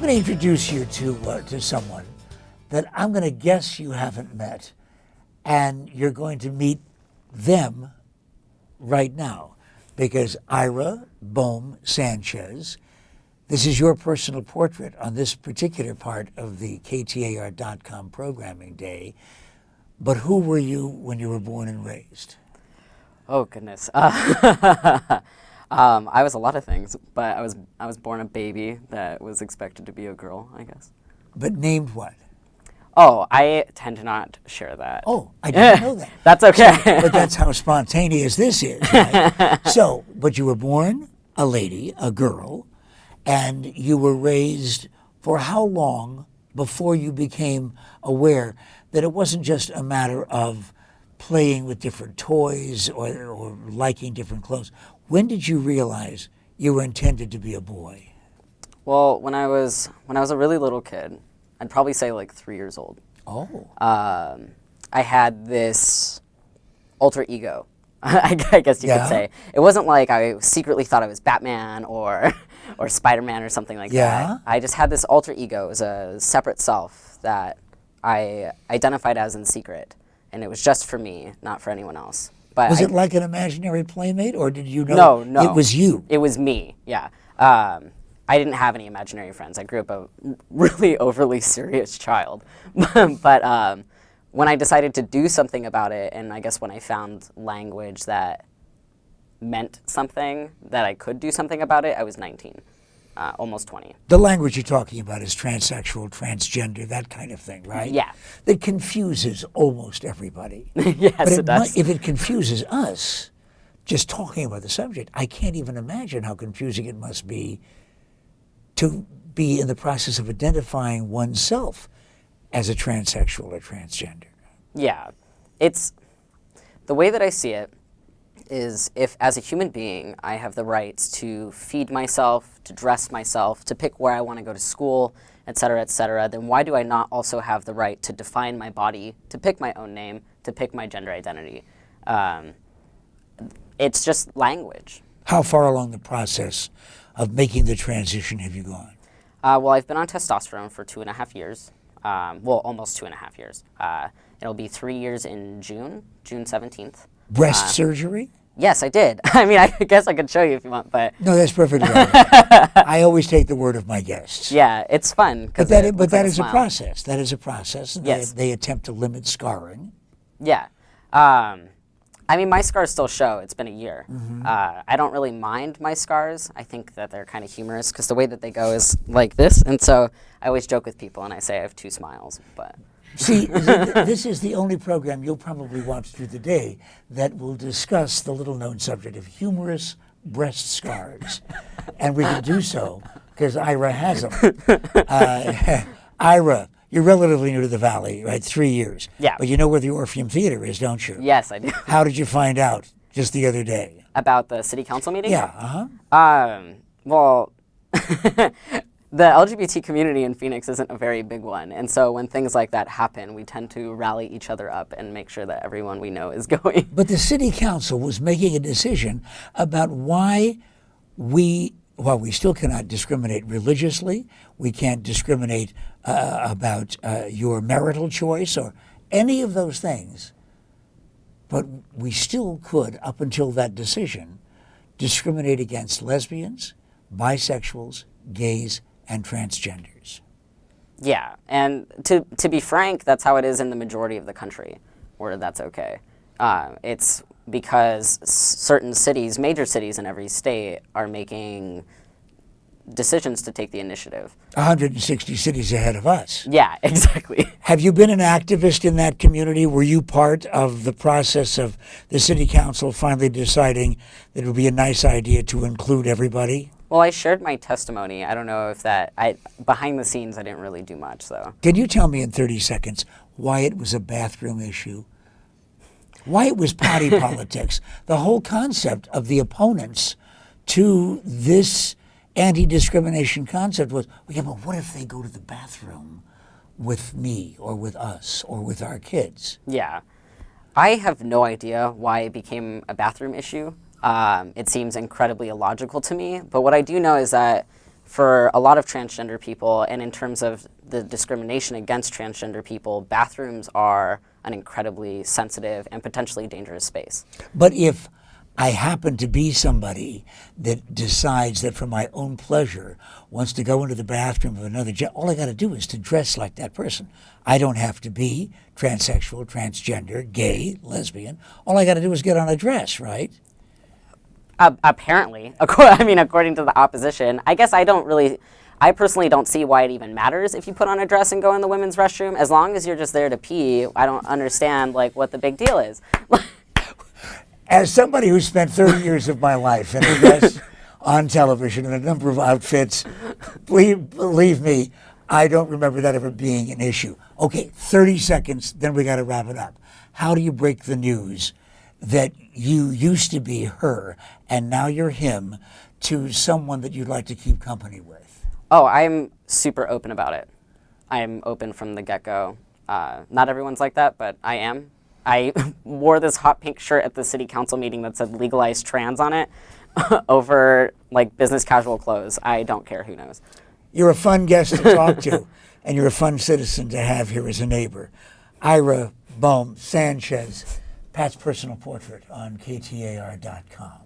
going to introduce you to someone that I'm going to guess you haven't met, and you're going to meet them right now, because Ira Bohm-Sanchez, this is your personal portrait on this particular part of the KTAR.com programming day. But who were you when you were born and raised? Oh goodness, I was a lot of things, but I was born a baby that was expected to be a girl, I guess. But named what? Oh, I tend to not share that. Oh, I didn't know that. That's okay. But that's how spontaneous this is, right? So, but you were born a lady, a girl, and you were raised for how long before you became aware that it wasn't just a matter of playing with different toys or liking different clothes? When did you realize you were intended to be a boy? Well, when I was a really little kid, I'd probably say like 3 years old. Oh. I had this alter ego, I guess you could say. It wasn't like I secretly thought I was Batman or Spider-Man or something like that. I just had this alter ego. It was a separate self that I identified as in secret, and it was just for me, not for anyone else. But was it like an imaginary playmate, or did you know no, it was you? It was me, yeah. I didn't have any imaginary friends. I grew up a really overly serious child. But when I decided to do something about it, and I guess when I found language that meant something, that I could do something about it, I was 19, almost 20. The language you're talking about is transsexual, transgender, that kind of thing, right? Yeah. That confuses almost everybody. Yes, but it does. If it confuses us, just talking about the subject, I can't even imagine how confusing it must be to be in the process of identifying oneself as a transsexual or transgender. Yeah. It's the way that I see it is, if as a human being I have the rights to feed myself, to dress myself, to pick where I want to go to school, et cetera, then why do I not also have the right to define my body, to pick my own name, to pick my gender identity? It's just language. How far along the process of making the transition have you gone? Well, I've been on testosterone for 2.5 years. Well, almost 2.5 years. It'll be 3 years in June 17th. Breast surgery? Yes, I did. I mean, I guess I could show you if you want, but... No, that's perfectly right. I always take the word of my guests. Yeah, it's fun. But that is a process. That is a process. And yes. They attempt to limit scarring. Yeah. I mean, my scars still show. It's been a year. Mm-hmm. I don't really mind my scars. I think that they're kind of humorous because the way that they go is like this. And so I always joke with people and I say I have 2 smiles. But see, this is the only program you'll probably watch through the day that will discuss the little-known subject of humorous breast scars. And we can do so because Ira has them. Ira, you're relatively new to the Valley, right? 3 years. Yeah. But you know where the Orpheum Theater is, don't you? Yes, I do. How did you find out just the other day? About the city council meeting? Yeah, well, the LGBT community in Phoenix isn't a very big one. And so when things like that happen, we tend to rally each other up and make sure that everyone we know is going. But the city council was making a decision about why we still cannot discriminate religiously. We can't discriminate about your marital choice or any of those things. But we still could, up until that decision, discriminate against lesbians, bisexuals, gays, and transgenders. Yeah, and to be frank, that's how it is in the majority of the country, where that's okay. It's because certain cities, major cities in every state, are making decisions to take the initiative. 160 cities ahead of us. Yeah, exactly. Have you been an activist in that community? Were you part of the process of the city council finally deciding that it would be a nice idea to include everybody? Well, I shared my testimony. I don't know if behind the scenes, I didn't really do much, though. Can you tell me in 30 seconds why it was a bathroom issue? Why it was potty politics? The whole concept of the opponents to this anti-discrimination concept was, well, yeah, but what if they go to the bathroom with me or with us or with our kids? Yeah. I have no idea why it became a bathroom issue. It seems incredibly illogical to me, but what I do know is that for a lot of transgender people, and in terms of the discrimination against transgender people, bathrooms are an incredibly sensitive and potentially dangerous space. But if I happen to be somebody that decides that for my own pleasure wants to go into the bathroom of another gender, all I got to do is to dress like that person. I don't have to be transsexual, transgender, gay, lesbian. All I got to do is get on a dress, right? Apparently, according to the opposition, I guess I personally don't see why it even matters if you put on a dress and go in the women's restroom. As long as you're just there to pee, I don't understand what the big deal is. As somebody who spent 30 years of my life in a dress on television in a number of outfits, believe me, I don't remember that ever being an issue. Okay, 30 seconds, then we got to wrap it up. How do you break the news that you used to be her and now you're him to someone that you'd like to keep company with? Oh, I'm super open about it. I'm open from the get-go. Not everyone's like that, but I am. I wore this hot pink shirt at the city council meeting that said legalize trans on it over business casual clothes. I don't care, who knows. You're a fun guest to talk to, and you're a fun citizen to have here as a neighbor. Ira Bohm-Sanchez, Pat's Personal Portrait on KTAR.com.